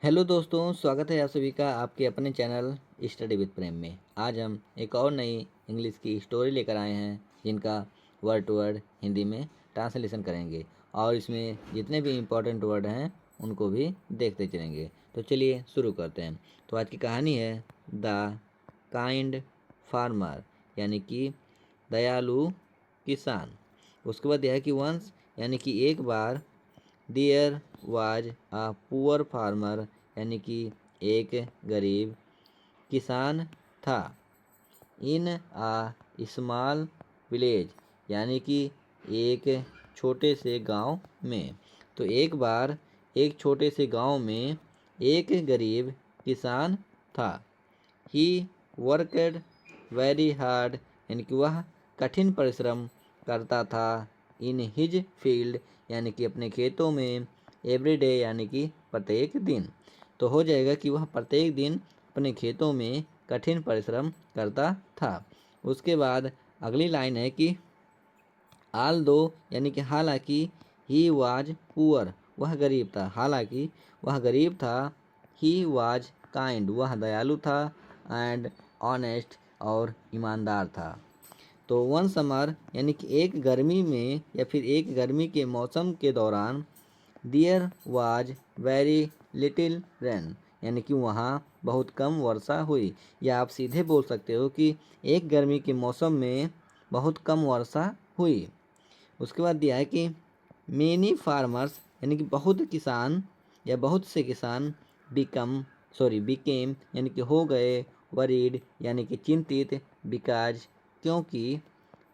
Hello दोस्तों, स्वागत है आप सभी का आपके अपने चैनल स्टडी विद प्रेम में। आज हम एक और नई इंग्लिश की स्टोरी लेकर आए हैं जिनका वर्ड टू वर्ड हिंदी में ट्रांसलेशन करेंगे और इसमें जितने भी इम्पोर्टेंट वर्ड हैं उनको भी देखते चलेंगे। तो चलिए शुरू करते हैं। तो आज की कहानी है द काइंड फार्मर, यानी कि दयालु किसान। उसके बाद यह है कि वंस, यानी कि एक बार, there was a poor farmer, यानी कि एक गरीब किसान था। इन आ स्मॉल विलेज, यानी कि एक छोटे से गांव में। तो एक बार एक छोटे से गांव में एक गरीब किसान था। ही वर्कड वेरी हार्ड, यानी कि वह कठिन परिश्रम करता था। इन हिज फील्ड, यानी कि अपने खेतों में। एवरी डे, यानी कि प्रत्येक दिन। तो हो जाएगा कि वह प्रत्येक दिन अपने खेतों में कठिन परिश्रम करता था। उसके बाद अगली लाइन है कि आल दो, यानी कि हालांकि, ही वाज पुअर, वह गरीब था। हालांकि वह गरीब था। ही वाज काइंड, वह दयालु था। एंड ऑनेस्ट, और ईमानदार था। तो वन समर, यानी कि एक गर्मी में या फिर एक गर्मी के मौसम के दौरान, there was very little rain, यानी कि वहाँ बहुत कम वर्षा हुई। या आप सीधे बोल सकते हो कि एक गर्मी के मौसम में बहुत कम वर्षा हुई। उसके बाद दिया है कि मेनी फार्मर्स, यानी कि बहुत किसान या बहुत से किसान, बिकेम, यानी कि हो गए, वरीड, यानी कि चिंतित, बिकाज, क्योंकि,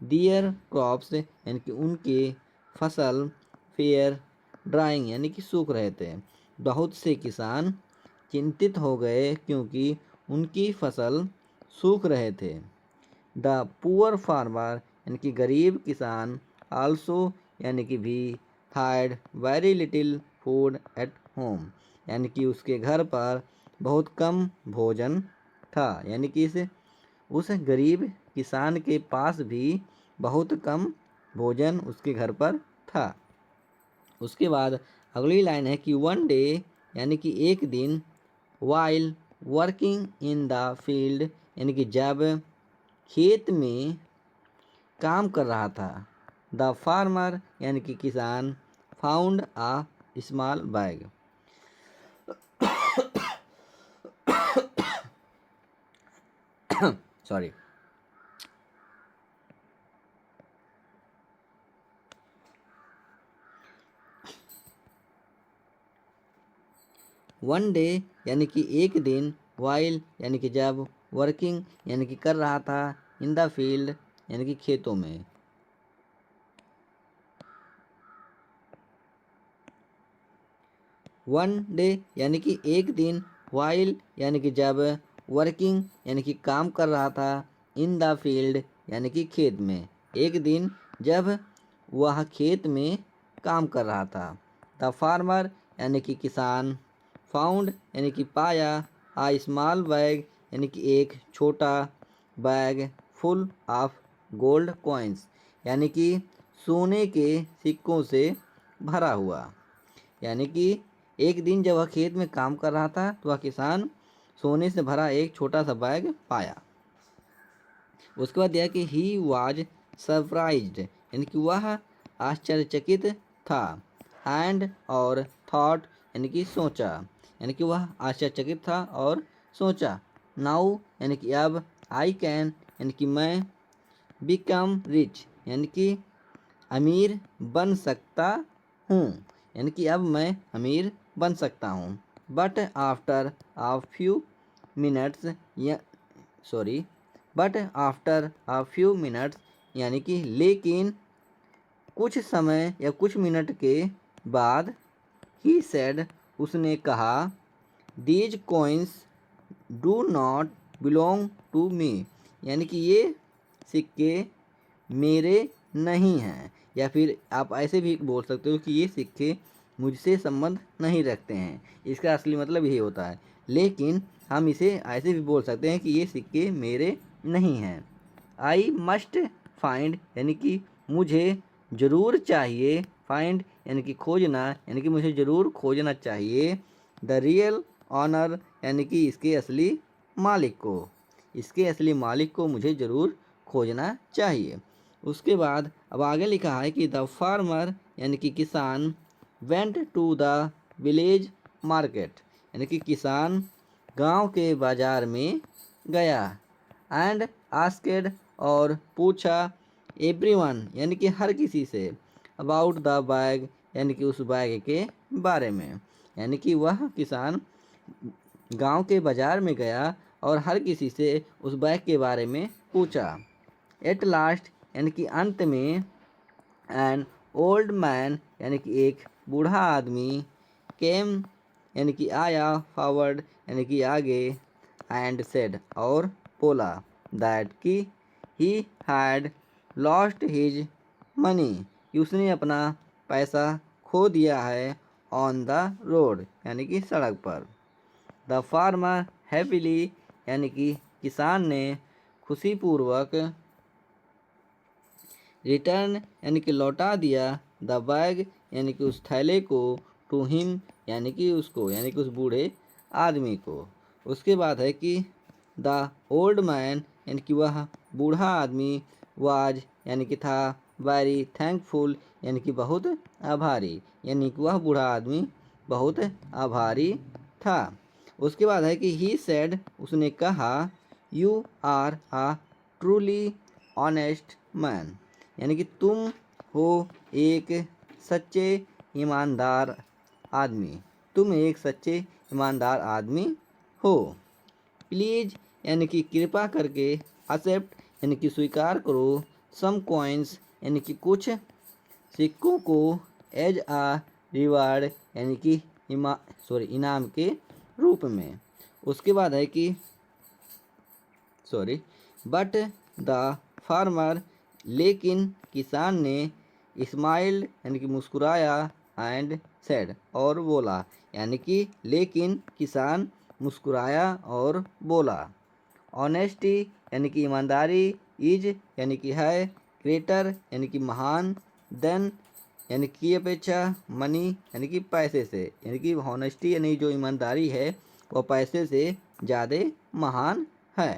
दियर क्रॉप्स, यानी कि उनके फसल, फेयर ड्राइंग, यानी कि सूख रहे थे। बहुत से किसान चिंतित हो गए क्योंकि उनकी फसल सूख रहे थे। द पुअर फार्मर, यानी कि गरीब किसान, आल्सो, यानी कि भी, had very little food at home, यानी कि उसके घर पर बहुत कम भोजन था। यानी कि उस गरीब किसान के पास भी बहुत कम भोजन उसके घर पर था। उसके बाद अगली लाइन है कि वन डे, यानी कि एक दिन, while working in the field, यानी कि जब खेत में काम कर रहा था, द फार्मर, यानी कि किसान, found a small bag, sorry. One day, यानी कि एक दिन, वाइल, यानी कि जब, वर्किंग, यानी कि कर रहा था, इन द फील्ड, यानी कि खेतों में। वन डे, यानी कि एक दिन, वाइल, यानी कि जब, वर्किंग, यानी कि काम कर रहा था, इन द फील्ड, यानी कि खेत में। एक दिन जब वह खेत में काम कर रहा था। द फार्मर, यानी कि किसान, फाउंड, यानी कि पाया, आ स्मॉल बैग, यानी कि एक छोटा bag, full of gold coins, यानी कि सोने के सिक्कों से भरा हुआ। यानी कि एक दिन जब वह खेत में काम कर रहा था तो वह किसान सोने से भरा एक छोटा सा बैग पाया। उसके बाद यह कि ही वाज सरप्राइज्ड, यानी कि वह आश्चर्यचकित था। एंड और थॉट, यानी कि सोचा, यानी कि वह आश्चर्यचकित था और सोचा। नाउ, यानी कि अब, आई कैन, यानी कि मैं, बिकम रिच, यानी कि अमीर बन सकता हूँ, यानी कि अब मैं अमीर बन सकता हूँ। But after a few minutes, या sorry, but after a few minutes, यानी कि लेकिन कुछ समय या कुछ मिनट के बाद, ही सेड, उसने कहा, these coins do not belong to me, यानी कि ये सिक्के मेरे नहीं हैं। या फिर आप ऐसे भी बोल सकते हो कि ये सिक्के मुझसे संबंध नहीं रखते हैं। इसका असली मतलब यही होता है। लेकिन हम इसे ऐसे भी बोल सकते हैं कि ये सिक्के मेरे नहीं हैं। आई मस्ट फाइंड, यानी कि मुझे ज़रूर चाहिए, फाइंड, यानी कि खोजना, यानी कि मुझे ज़रूर खोजना चाहिए, द रियल ऑनर यानी कि इसके असली मालिक को। इसके असली मालिक को मुझे ज़रूर खोजना चाहिए। उसके बाद अब आगे लिखा है कि द फार्मर यानी कि किसान went to the village market यानी कि किसान गांव के बाजार में गया एंड आस्केड और पूछा एवरीवन यानी कि हर किसी से अबाउट द बैग यानी कि उस बैग के बारे में। यानी कि वह किसान गांव के बाजार में गया और हर किसी से उस बैग के बारे में पूछा। एट लास्ट यानी कि अंत में एन ओल्ड मैन यानी कि एक बूढ़ा आदमी केम यानी कि आया फॉरवर्ड यानी कि आगे एंड सेड और बोला दैट कि he had lost his money कि उसने अपना पैसा खो दिया है ऑन द रोड यानी कि सड़क पर। द फार्मर हैप्पीली यानी कि किसान ने खुशीपूर्वक रिटर्न यानी कि लौटा दिया द बैग यानी कि उस थैले को टू हिम यानी कि उसको यानी कि उस बूढ़े आदमी को। उसके बाद है कि द ओल्ड मैन यानी कि वह बूढ़ा आदमी वाज यानी कि था वेरी थैंकफुल यानी कि बहुत आभारी यानी कि वह बूढ़ा आदमी बहुत आभारी था। उसके बाद है कि ही सेड उसने कहा you are a truly honest man यानी कि तुम हो एक सच्चे ईमानदार आदमी। तुम एक सच्चे ईमानदार आदमी हो। प्लीज़ यानी कि कृपा करके एक्सेप्ट यानी कि स्वीकार करो सम कॉइन्स यानी कि कुछ सिक्कों को एज आ रिवार्ड यानी कि इनाम के रूप में। उसके बाद है कि बट द फार्मर लेकिन किसान ने स्माइल्ड यानी कि मुस्कुराया एंड सेड और बोला यानी कि लेकिन किसान मुस्कुराया और बोला ऑनेस्टी यानी कि ईमानदारी इज यानी कि है ग्रेटर यानी कि महान देन यानी कि अपेक्षा मनी यानी कि पैसे से यानी कि ऑनेस्टी यानी जो ईमानदारी है वह पैसे से ज़्यादा महान है।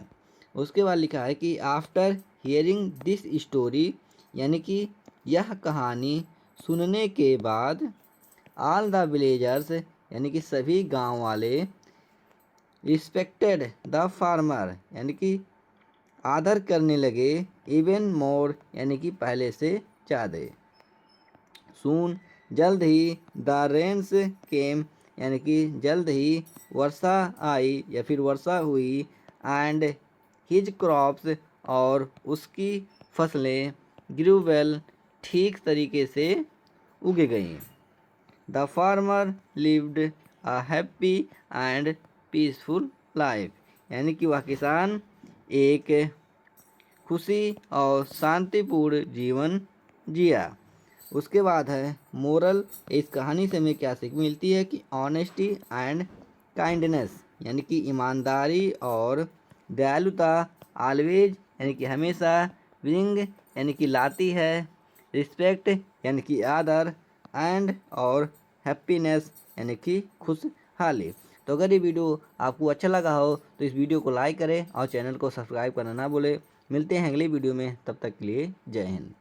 उसके बाद लिखा है कि आफ्टर हियरिंग दिस स्टोरी यानी कि यह कहानी सुनने के बाद ऑल द विलेजर्स यानी कि सभी गांव वाले रिस्पेक्टेड द फार्मर यानी कि आदर करने लगे इवन मोर यानी कि पहले से ज़्यादा। सून जल्द ही द रेन्स केम यानी कि जल्द ही वर्षा आई या फिर वर्षा हुई एंड हिज क्रॉप्स और उसकी फसलें ग्रू वेल ठीक तरीके से उग गईं। The farmer lived a happy and peaceful life यानी कि वह किसान एक खुशी और शांतिपूर्ण जीवन जिया। उसके बाद है मोरल। इस कहानी से हमें क्या सीख मिलती है कि ऑनेस्टी एंड काइंडनेस यानी कि ईमानदारी और दयालुता ऑलवेज यानी कि हमेशा ब्रिंग यानी कि लाती है रिस्पेक्ट यानी कि आदर एंड और हैप्पीनेस यानी कि खुशहाली। तो अगर ये वीडियो आपको अच्छा लगा हो तो इस वीडियो को लाइक करें और चैनल को सब्सक्राइब करना ना भूलें। मिलते हैं अगली वीडियो में, तब तक के लिए जय हिंद।